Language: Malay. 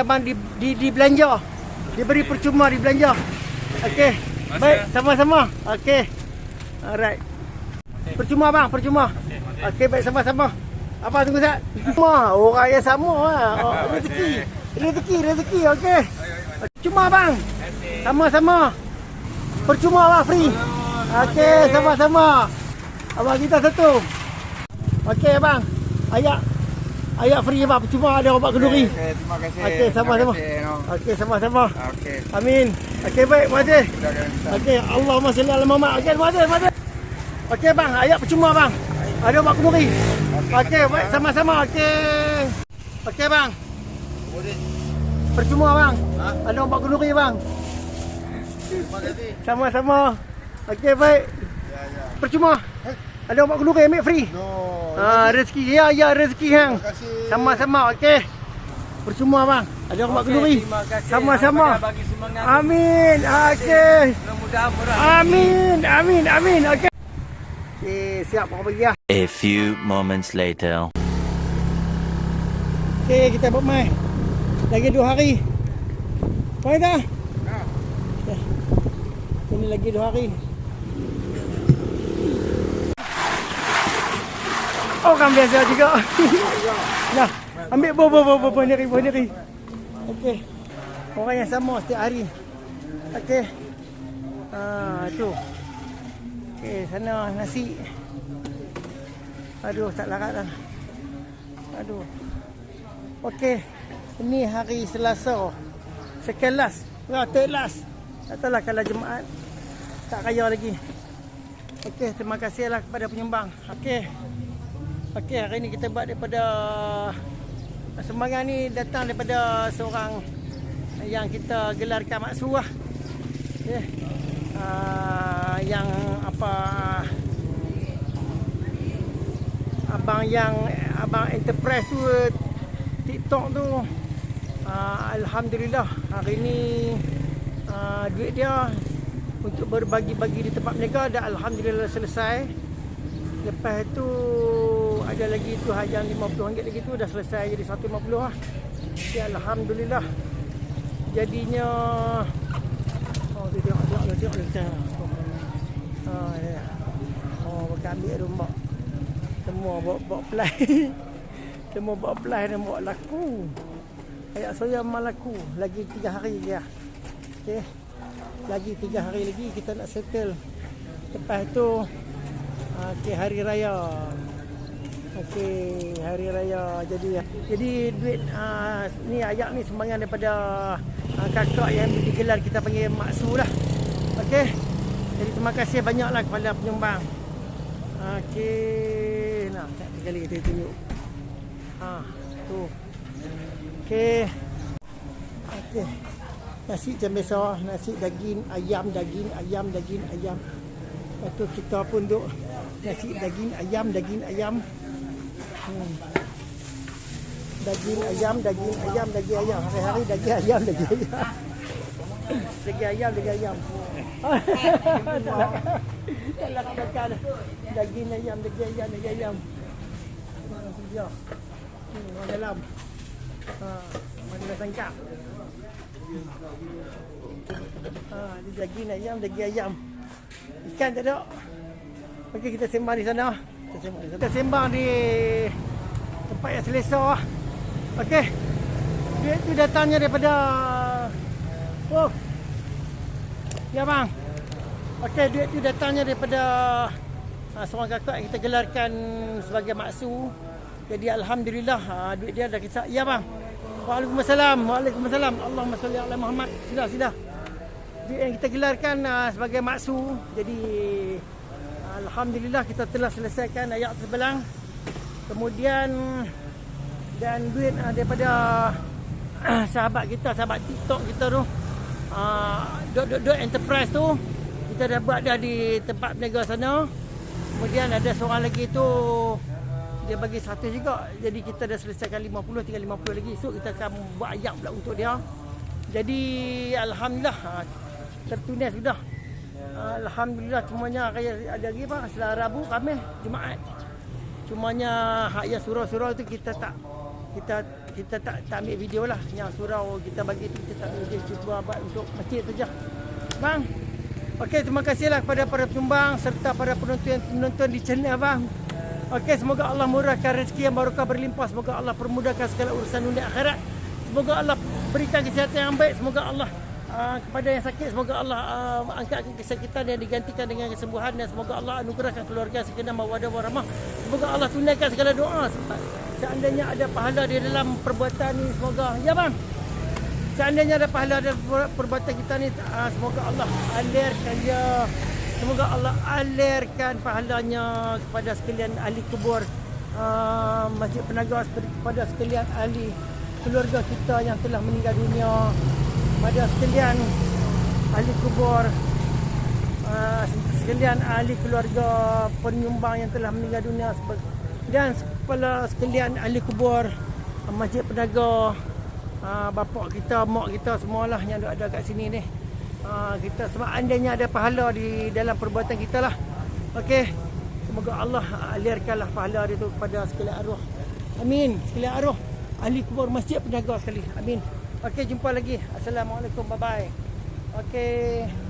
Abang di belanja. Diberi percuma di belanja. Okey. Baik, sama-sama. Okey. Alright. Percuma bang, percuma. Okey, baik sama-sama. Abang tunggu sat. Semua orang yang sama lah. Rezeki. Okey. Percuma bang. Sama-sama. Percuma lah, free. Okey, sama-sama. Abang kita satu. Okey bang. Ayak free bang, percuma ada obat kenduri. Okey, terima kasih. Okey, sama-sama. Okey, Okey, sama-sama. Okey. Amin. Okey, baik, terima kasih. Okey, Allahumma salli ala Muhammad. Okey, terima kasih. Okey bang, ayak percuma bang. Ada obat kenduri. Okey, baik, sama-sama. Okey. Okey bang. Percuma bang. Ada obat kenduri bang. Terima kasih. Sama-sama. Okey, baik. Percuma. Ada obat kenduri, ambil free. Rezeki. Ya, rezeki hang. Terima kasih. Sama-sama, okey. Percuma bang. Ada obat kenduri. Terima kasih. Sama-sama. Abang dah bagi semangat. Amin. Okey. Mudah-mudahan murah. Amin. Okey. Okey, siap orang pergi lah. A few moments later. Okey, kita buat mai. Lagi 2 hari. Boleh tak? Ya. Ini lagi 2 hari. Orang biasa juga. Nah, ambil buah ni. Okey. Orang yang sama setiap hari. Okey. Tu. Okey, sana nasi. Aduh, tak larat dah. Aduh. Okey. Ini hari Selasa. Second last. Third last. Tak tahulah kalau Jumaat. Tak kaya lagi. Okey, terima kasihlah kepada penyumbang. Okey, hari ni kita buat daripada sumbangan ni datang daripada seorang yang kita gelarkan Maksu lah. Okay. Yang apa, abang enterprise tu, TikTok tu. Alhamdulillah hari ni duit dia untuk berbagi-bagi di tempat mereka dah alhamdulillah selesai. Lepas tu ada lagi tu yang RM50 lagi tu dah selesai jadi RM150 lah. Ya, alhamdulillah. Jadinya dia tengok. Ya. Pakai ambil rumah. Semua bawa apply. Semua bawa apply dan bawa laku. Ayat saya memang laku. Lagi 3 hari je. Okey. Lagi 3 hari lagi kita nak settle. Lepas tu okey, hari raya. Okey, hari raya. Jadi duit ni ayak ni sumbangan daripada kakak yang digelar kita panggil Maksu lah. Okey. Jadi terima kasih banyaklah kepada penyumbang. Okey, nah satu kali kita tunjuk. Tu. Okey. Okey. Nasi macam biasa, nasi daging ayam. Lepas tu kita pun duk nasi daging ayam. Daging ayam. Hari-hari daging ayam. Daging ayam. Tak nak makan. Daging ayam. Ya. Orang dalam. Mana dah sangka. Daging ayam. Ikan tak ada. Okey, kita sembang di sana. Kita sembang di tempat yang selesa lah. Okey. Duit tu datangnya daripada ya bang. Okey, duit tu datangnya daripada seorang kakak yang kita gelarkan sebagai Maksu. Jadi alhamdulillah duit dia dah kisah. Ya bang. Waalaikumsalam. Allahumma salli ala Muhammad. Sila. Duit yang kita gelarkan sebagai Maksu. Jadi alhamdulillah kita telah selesaikan ayat sebelang. Kemudian dan duit daripada sahabat TikTok kita tu, dot enterprise tu, kita dah buat dah di tempat berniaga sana. Kemudian ada seorang lagi tu dia bagi 100 juga. Jadi kita dah selesaikan 50, tinggal 50 lagi. So kita akan buat ayam pula untuk dia. Jadi alhamdulillah tertulis sudah. Alhamdulillah semuanya ada lagi apa? Selasa, Rabu, Khamis, Jumaat. Cumanya hak yang surau-surau tu kita kita tak ambil video lah. Yang surau kita bagi tu kita tak ambil video, kita buat untuk masjid saja. Bang. Okey, terima kasihlah kepada para penyumbang serta para penonton di channel abang. Okey, semoga Allah murahkan rezeki yang barokah berlimpah. Semoga Allah permudahkan segala urusan dunia akhirat. Semoga Allah berikan kesihatan yang baik. Semoga Allah kepada yang sakit, semoga Allah angkatkan kesakitan dan digantikan dengan kesembuhan, dan semoga Allah anugerahkan keluarga segenap mawaddah warahmah. Semoga Allah tunaikan segala doa. Seandainya ada pahala di dalam perbuatan ni, semoga ya bang. Seandainya ada pahala dalam perbuatan kita ni, semoga Allah alirkan dia. Semoga Allah alirkan pahalanya kepada sekalian ahli kubur Masjid Penagas, kepada sekalian ahli keluarga kita yang telah meninggal dunia, kepada sekalian ahli kubur, sekalian ahli keluarga penyumbang yang telah meninggal dunia, dan kepada sekalian ahli kubur Masjid Penaga, bapak kita, mak kita semualah yang ada kat sini ni. Kita seandainya ada pahala di dalam perbuatan kita lah. Okey, semoga Allah alirkanlah pahala itu kepada sekalian arwah. Amin. Sekalian arwah ahli kubur Masjid Penaga sekali. Amin. Okey, jumpa lagi. Assalamualaikum. Bye bye. Okey.